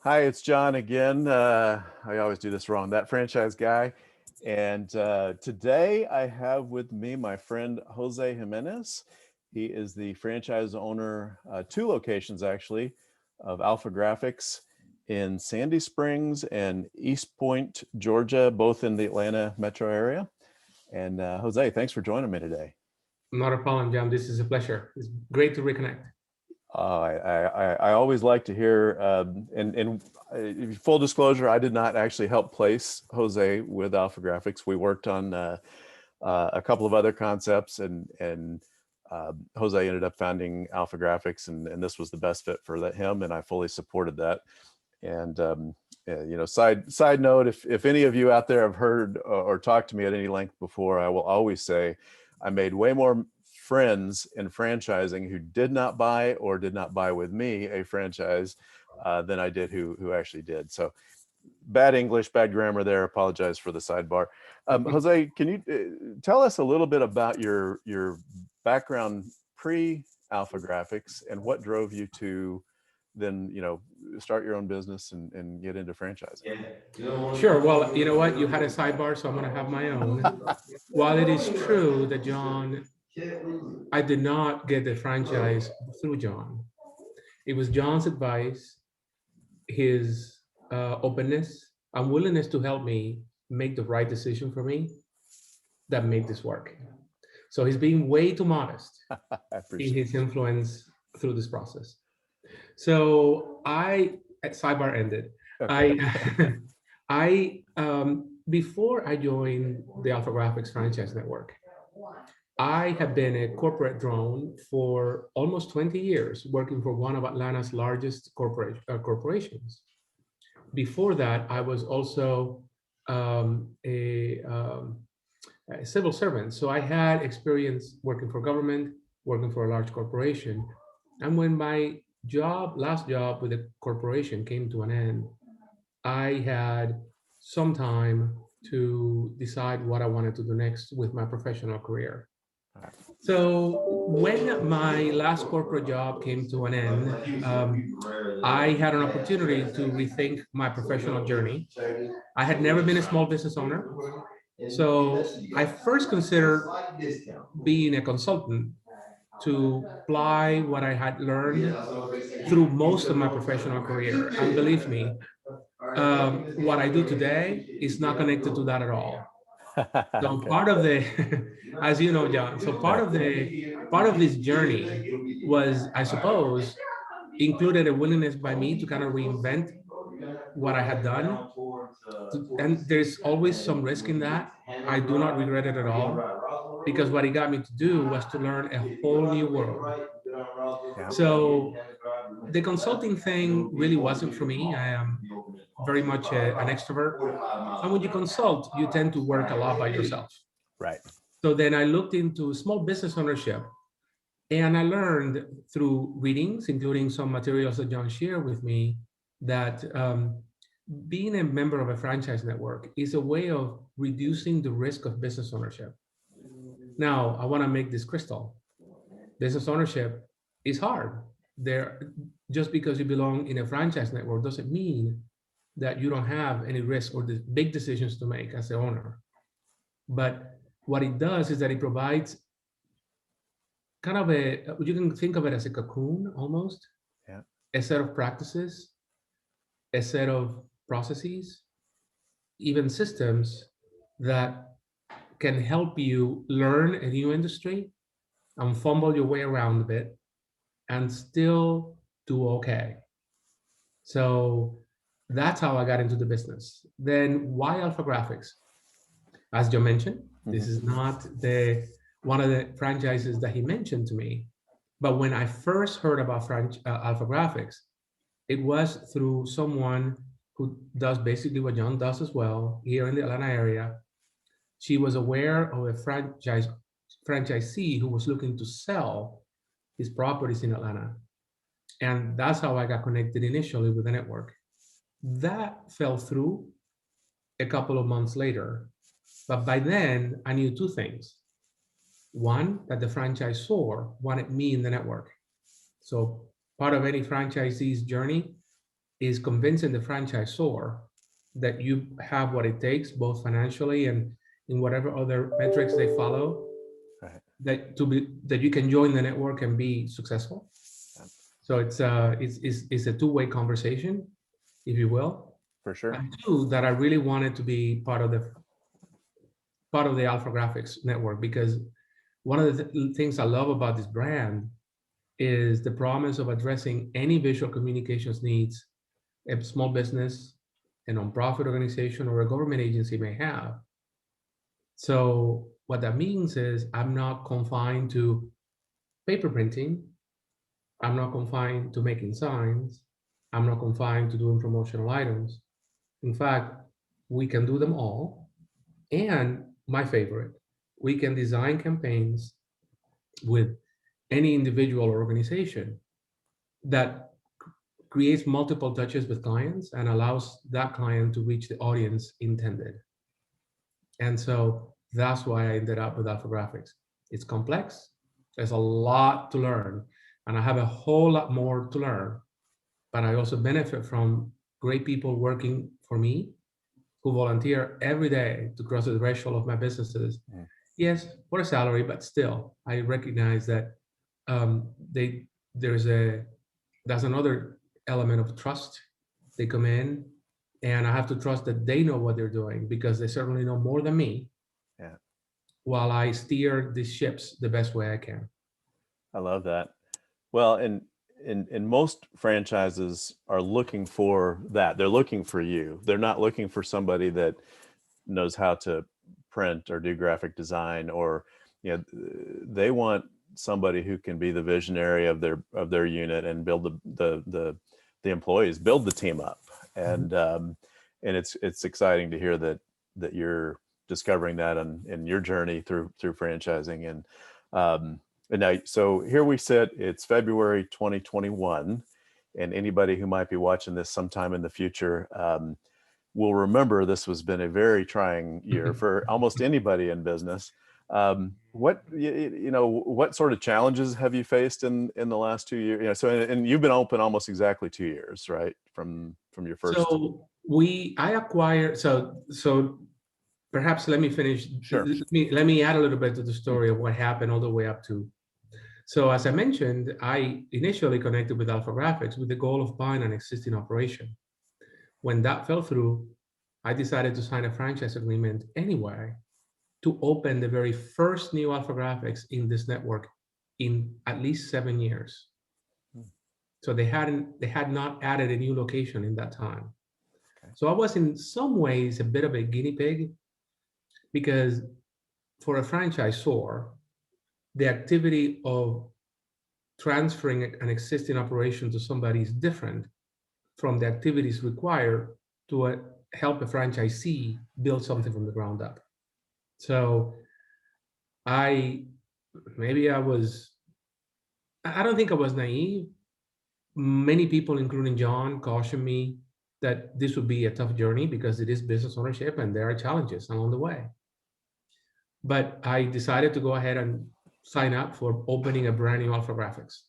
Hi, it's John again. I always do this wrong, that franchise guy. And today I have with me my friend Jose Jimenez. He is the franchise owner, two locations actually, of Alphagraphics in Sandy Springs and East Point, Georgia, both in the Atlanta metro area. And Jose, thanks for joining me today. Not a problem, Jam. This is a pleasure. It's great to reconnect. I always like to hear, and full disclosure, I did not actually help place Jose with Alphagraphics. We worked on a couple of other concepts, and Jose ended up founding Alphagraphics, and this was the best fit for him, and I fully supported that. And side note, if any of you out there have heard or talked to me at any length before, I will always say I made way more friends in franchising who did not buy or did not buy with me a franchise than I did who actually did. So bad English, bad grammar there. Apologize for the sidebar. Jose, can you tell us a little bit about your background pre Alphagraphics and what drove you to then start your own business and get into franchising? Sure. Well, you know what? You had a sidebar, so I'm going to have my own. While it is true that John, I did not get the franchise through John. It was John's advice, his openness and willingness to help me make the right decision for me that made this work. So he's being way too modest I in appreciate his influence through this process. So sidebar ended. it. Okay. I, before I joined the Alphagraphics franchise network, I have been a corporate drone for almost 20 years, working for one of Atlanta's largest corporations. Before that, I was also a civil servant. So I had experience working for government, working for a large corporation. And when my last job with the corporation came to an end, I had some time to decide what I wanted to do next with my professional career. So when my last corporate job came to an end, I had an opportunity to rethink my professional journey. I had never been a small business owner. So I first considered being a consultant to apply what I had learned through most of my professional career. And believe me, what I do today is not connected to that at all. So Okay. part of the, as you know, John, so Yeah. part of this journey was, I suppose, included a willingness by me to kind of reinvent what I had done. And there's always some risk in that. I do not regret it at all because what it got me to do was to learn a whole new world. Yeah. So the consulting thing really wasn't for me. I am very much an extrovert. And when you consult, you tend to work a lot by yourself. Right. So then I looked into small business ownership and I learned through readings, including some materials that John shared with me, that being a member of a franchise network is a way of reducing the risk of business ownership. Now, I want to make this crystal. Business ownership is hard. There, just because you belong in a franchise network doesn't mean that you don't have any risk or the big decisions to make as the owner. But what it does is that it provides kind of you can think of it as a cocoon almost, Yeah. a set of practices, a set of processes, even systems that can help you learn a new industry and fumble your way around a bit and still do okay. So that's how I got into the business. Then why Alphagraphics? As Joe mentioned, this Mhm. is not the one of the franchises that he mentioned to me. But when I first heard about Alphagraphics, it was through someone who does basically what John does as well here in the Atlanta area. She was aware of a franchisee who was looking to sell his properties in Atlanta. And that's how I got connected initially with the network. That fell through a couple of months later. But by then, I knew two things. One, that the franchisor wanted me in the network. So part of any franchisee's journey is convincing the franchisor that you have what it takes, both financially and in whatever other metrics they follow, Right. that you can join the network and be successful. So it's a two-way conversation, if you will. For sure. And two, that I really wanted to be part of the Alphagraphics network, because one of the things I love about this brand is the promise of addressing any visual communications needs a small business, a nonprofit organization, or a government agency may have. So what that means is I'm not confined to paper printing. I'm not confined to making signs. I'm not confined to doing promotional items. In fact, we can do them all. And my favorite, we can design campaigns with any individual or organization that creates multiple touches with clients and allows that client to reach the audience intended. And so that's why I ended up with Alphagraphics. It's complex. There's a lot to learn, and I have a whole lot more to learn. But I also benefit from great people working for me who volunteer every day to cross the threshold of my businesses. Mm. Yes, for a salary, but still, I recognize that there's another element of trust. They come in, and I have to trust that they know what they're doing, because they certainly know more than me. Yeah. While I steer these ships the best way I can. I love that. Well, and most franchises are looking for that. They're looking for you. They're not looking for somebody that knows how to print or do graphic design, or they want somebody who can be the visionary of their unit and build the employees, build the team up. And it's exciting to hear that you're discovering that in your journey through franchising. And now, so here we sit, it's February 2021, and anybody who might be watching this sometime in the future will remember this has been a very trying year for almost anybody in business. What sort of challenges have you faced in the last 2 years? So and you've been open almost exactly 2 years, right? From your first. So so perhaps let me finish. Sure. Let me add a little bit to the story of what happened all the way up to. So as I mentioned, I initially connected with Alphagraphics with the goal of buying an existing operation. When that fell through, I decided to sign a franchise agreement anyway to open the very first new Alphagraphics in this network in at least 7 years. So they had not added a new location in that time. Okay. So I was in some ways a bit of a guinea pig, because for a franchisor, the activity of transferring an existing operation to somebody is different from the activities required to help a franchisee build something from the ground up. So I don't think I was naive. Many people, including John, cautioned me that this would be a tough journey because it is business ownership and there are challenges along the way. But I decided to go ahead and sign up for opening a brand new Alphagraphics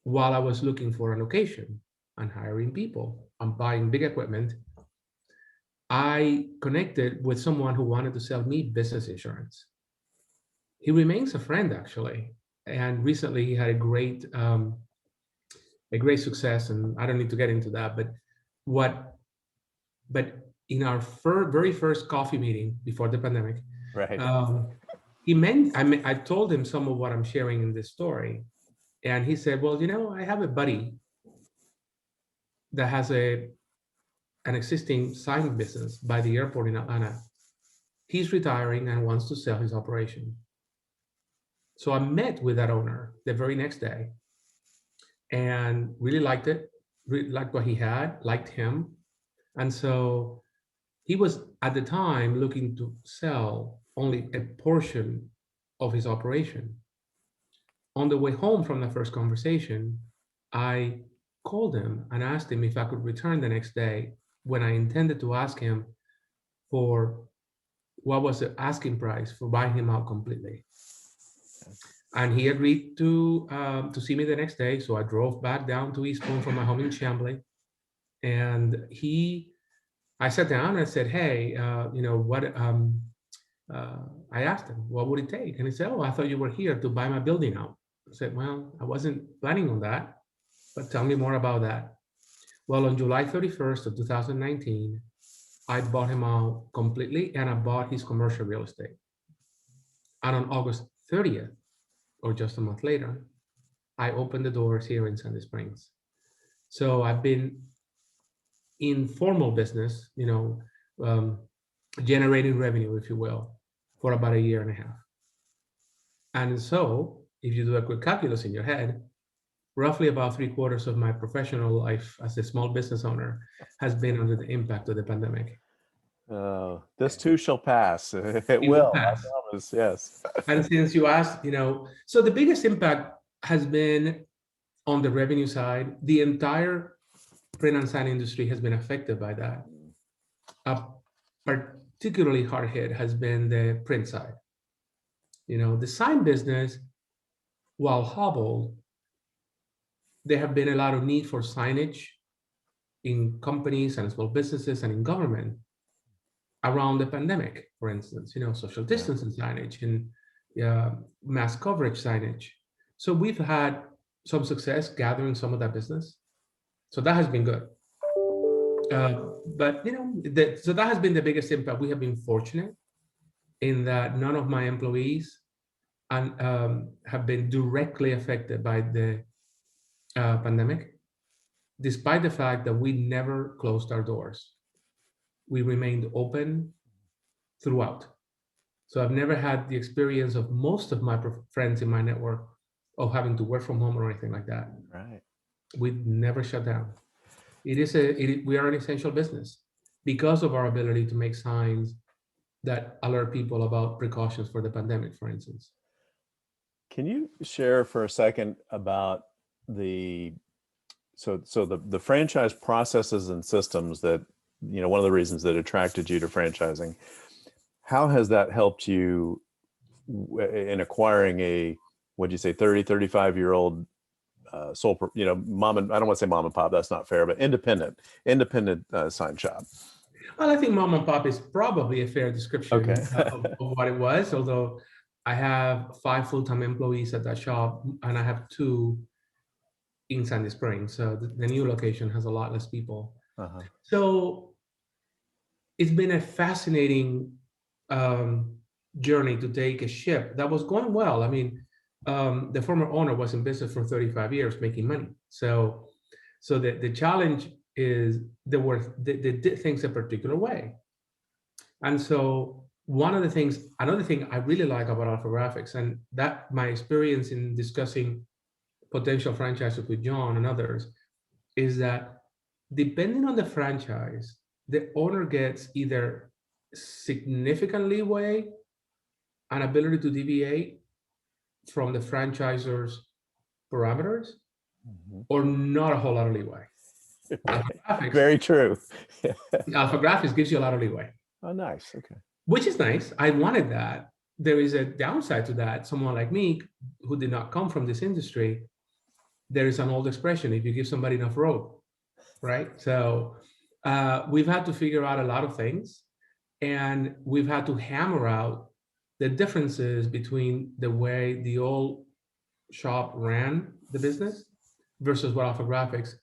while I was looking for a location and hiring people and buying big equipment. I connected with someone who wanted to sell me business insurance. He remains a friend, actually, and recently he had a great success, and I don't need to get into that. But in our very first coffee meeting before the pandemic, right. I told him some of what I'm sharing in this story, and he said, "Well, I have a buddy that has an existing sign business by the airport in Atlanta. He's retiring and wants to sell his operation." So I met with that owner the very next day and really liked it, really liked what he had, liked him. And so he was at the time looking to sell only a portion of his operation. On the way home from the first conversation, I called him and asked him if I could return the next day, when I intended to ask him for what was the asking price for buying him out completely. And he agreed to see me the next day. So I drove back down to East Point from my home in Chambly. And I sat down and I said, hey, what, I asked him, what would it take? And he said, oh, I thought you were here to buy my building out. I said, well, I wasn't planning on that, but tell me more about that. Well, on July 31st of 2019, I bought him out completely and I bought his commercial real estate. And on August 30th, or just a month later, I opened the doors here in Sandy Springs. So I've been in formal business, generating revenue, if you will, for about a year and a half. And so if you do a quick calculus in your head, roughly about 3/4 of my professional life as a small business owner has been under the impact of the pandemic. This too shall pass. It It will will, I pass. promise. Yes. And since you asked, so the biggest impact has been on the revenue side. The entire print and sign industry has been affected by that. A particularly hard hit has been the print side. The sign business, while hobbled, there have been a lot of need for signage in companies and small businesses and in government around the pandemic, for instance, social distancing signage and mass coverage signage. So we've had some success gathering some of that business. So that has been good. But so that has been the biggest impact. We have been fortunate in that none of my employees have been directly affected by the pandemic, despite the fact that we never closed our doors. We remained open throughout. So I've never had the experience of most of my friends in my network of having to work from home or anything like that. Right. We've never shut down. We are an essential business because of our ability to make signs that alert people about precautions for the pandemic, for instance. Can you share for a second about the franchise processes and systems that, one of the reasons that attracted you to franchising, how has that helped you in acquiring a, what'd you say, 30, 35-year-old sole, mom and, I don't want to say mom and pop, that's not fair, but independent sign shop? Well, I think mom and pop is probably a fair description Okay. of what it was, although I have 5 full-time employees at that shop and I have 2 in Sandy Springs. So the new location has a lot less people. Uh-huh. So it's been a fascinating journey to take a ship that was going well. I mean, the former owner was in business for 35 years making money. So the challenge is they did things a particular way. And so another thing I really like about Alphagraphics, and that my experience in discussing potential franchises with John and others, is that depending on the franchise, the owner gets either significant leeway and ability to deviate from the franchisor's parameters, or not a whole lot of leeway. Very true. Alphagraphics gives you a lot of leeway. Oh, nice. Okay. Which is nice. I wanted that. There is a downside to that. Someone like me, who did not come from this industry, there is an old expression: if you give somebody enough rope, right? So we've had to figure out a lot of things, and we've had to hammer out the differences between the way the old shop ran the business versus what Alphagraphics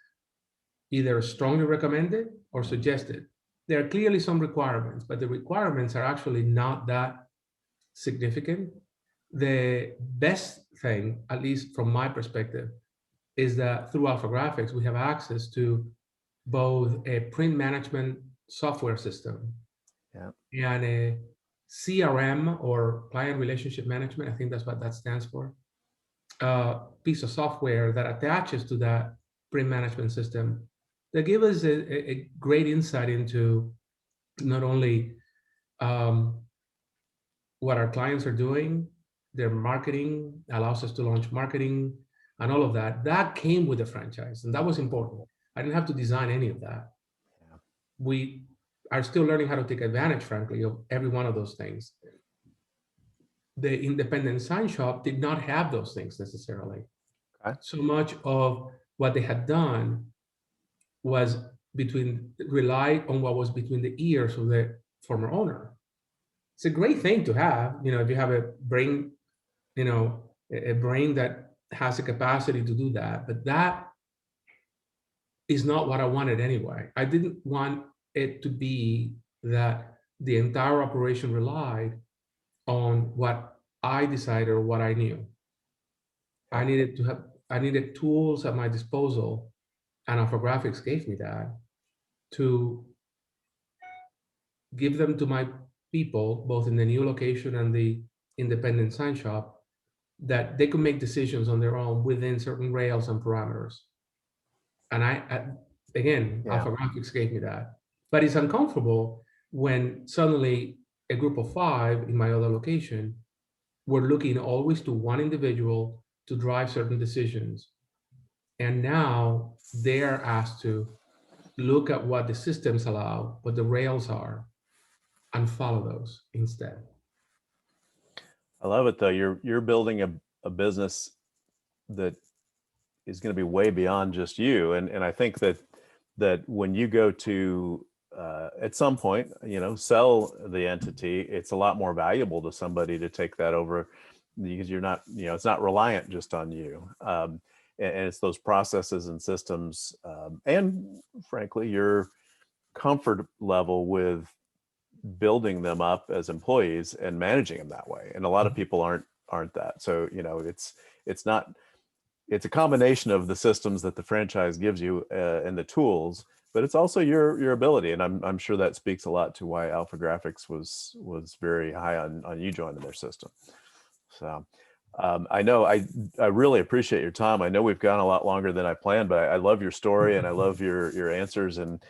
either strongly recommended or suggested. There are clearly some requirements, but the requirements are actually not that significant. The best thing, at least from my perspective, is that through Alphagraphics, we have access to both a print management software system and a CRM, or client relationship management, I think that's what that stands for, piece of software that attaches to that print management system that give us a great insight into not only what our clients are doing, their marketing, allows us to launch marketing and all of that. That came with the franchise, and that was important. I didn't have to design any of that. Yeah. We are still learning how to take advantage, frankly, of every one of those things. The independent sign shop did not have those things necessarily. Okay. So much of what they had done was rely on what was between the ears of the former owner. It's a great thing to have, if you have a brain, a brain that has the capacity to do that. But that is not what I wanted anyway. I didn't want it to be that the entire operation relied on what I decided or what I knew. I needed tools at my disposal, and Alphagraphics gave me that, to give them to my people, both in the new location and the independent sign shop, that they could make decisions on their own within certain rails and parameters. And again, Yeah. Alphagraphics gave me that. But it's uncomfortable when suddenly a group of 5 in my other location were looking always to one individual to drive certain decisions. And now they're asked to look at what the systems allow, what the rails are, and follow those instead. I love it though. You're building a business that is going to be way beyond just you. And I think that when you go to at some point, sell the entity, it's a lot more valuable to somebody to take that over, because you're not, it's not reliant just on you. And it's those processes and systems, and frankly, your comfort level with building them up as employees and managing them that way. And a lot of people aren't that. So, it's not, it's a combination of the systems that the franchise gives you and the tools, but it's also your ability. And I'm sure that speaks a lot to why Alphagraphics was very high on you joining their system. So I know I really appreciate your time. I know we've gone a lot longer than I planned, but I love your story and I love your answers, and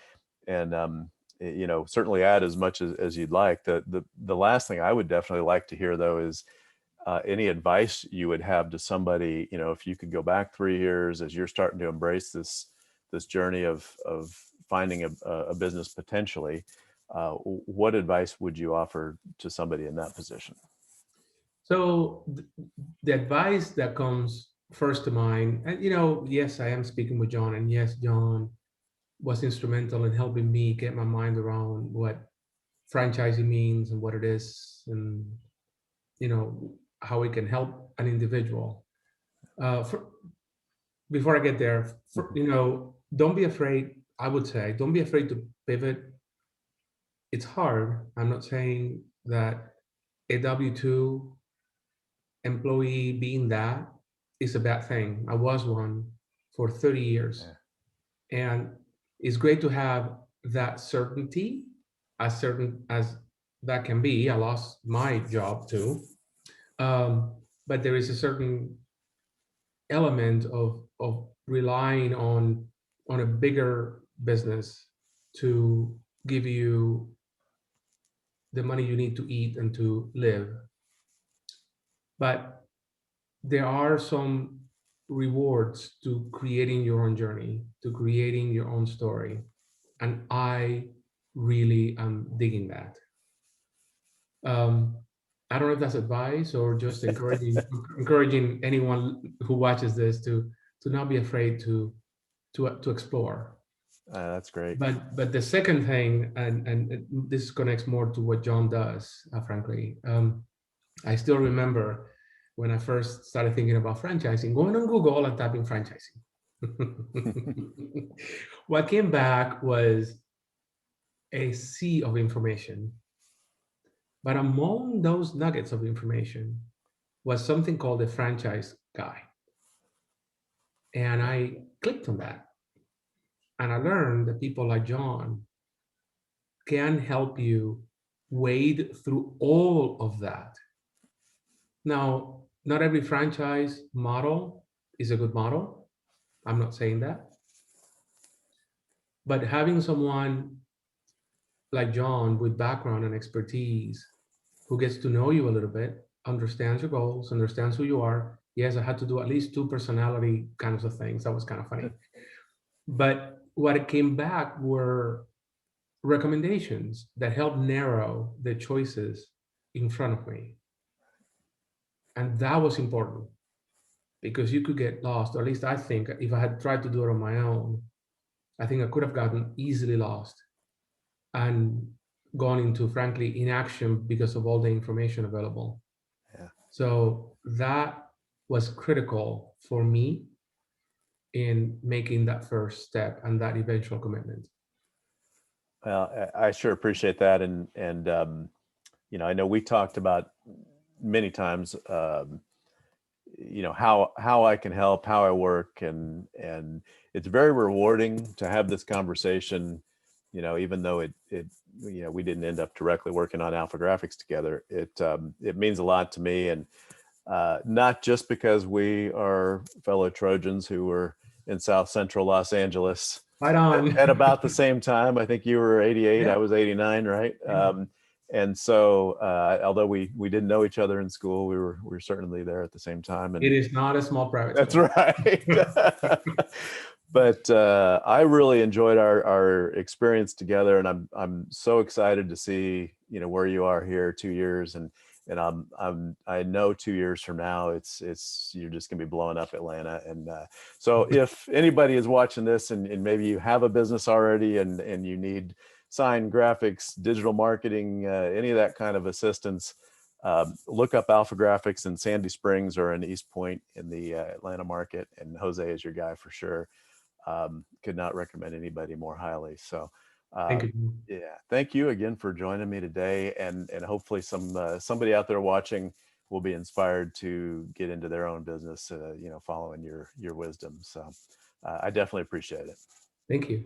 certainly add as much as you'd like. The last thing I would definitely like to hear though is any advice you would have to somebody, if you could go back 3 years as you're starting to embrace this journey of finding a business potentially, what advice would you offer to somebody in that position? So the advice that comes first to mind, and yes, I am speaking with John, and yes, John was instrumental in helping me get my mind around what franchising means and what it is, and how it can help an individual. Before I get there, don't be afraid. I would say, don't be afraid to pivot. It's hard. I'm not saying that a W-2 employee being that is a bad thing. I was one for 30 years. And it's great to have that certainty, as certain as that can be. I lost my job too. But there is a certain element of relying on a bigger business to give you the money you need to eat and to live. But there are some rewards to creating your own journey, to creating your own story. And I really am digging that. I don't know if that's advice or just encouraging anyone who watches this to not be afraid to explore. That's great. But the second thing, and this connects more to what John does, frankly. I still remember when I first started thinking about franchising, going on Google and typing franchising. What came back was a sea of information. But among those nuggets of information was something called a franchise guide. And I clicked on that. And I learned that people like John can help you wade through all of that. Now, not every franchise model is a good model. I'm not saying that. But having someone like John with background and expertise who gets to know you a little bit, understands your goals, understands who you are. Yes, I had to do at least 2 personality kinds of things. That was kind of funny. But what it came back were recommendations that helped narrow the choices in front of me. And that was important because you could get lost, or at least I think if I had tried to do it on my own, I think I could have gotten easily lost and gone into, frankly, inaction because of all the information available. Yeah. So that was critical for me in making that first step and that eventual commitment. Well, I sure appreciate that. And you know, I know we talked about many times, you know, how I can help, how I work, and it's very rewarding to have this conversation. You know, even though it you know, we didn't end up directly working on Alphagraphics together, it means a lot to me, and not just because we are fellow Trojans who were in South Central Los Angeles Right on. at about the same time. I think you were 88, I Yeah. was 89, right? Yeah. And so, although we didn't know each other in school, we were certainly there at the same time. It And is not a small private that's school. right. But I really enjoyed our experience together, and I'm so excited to see, you know, where you are here 2 years, and I know 2 years from now it's you're just gonna be blowing up Atlanta. And so if anybody is watching this, and maybe you have a business already, and you need sign, graphics, digital marketing, any of that kind of assistance, look up Alphagraphics in Sandy Springs or in East Point in the Atlanta market, and Jose is your guy for sure. Could not recommend anybody more highly. So Thank uh, you. yeah, thank you again for joining me today, and hopefully somebody out there watching will be inspired to get into their own business, you know, following your wisdom. So I definitely appreciate it. Thank you.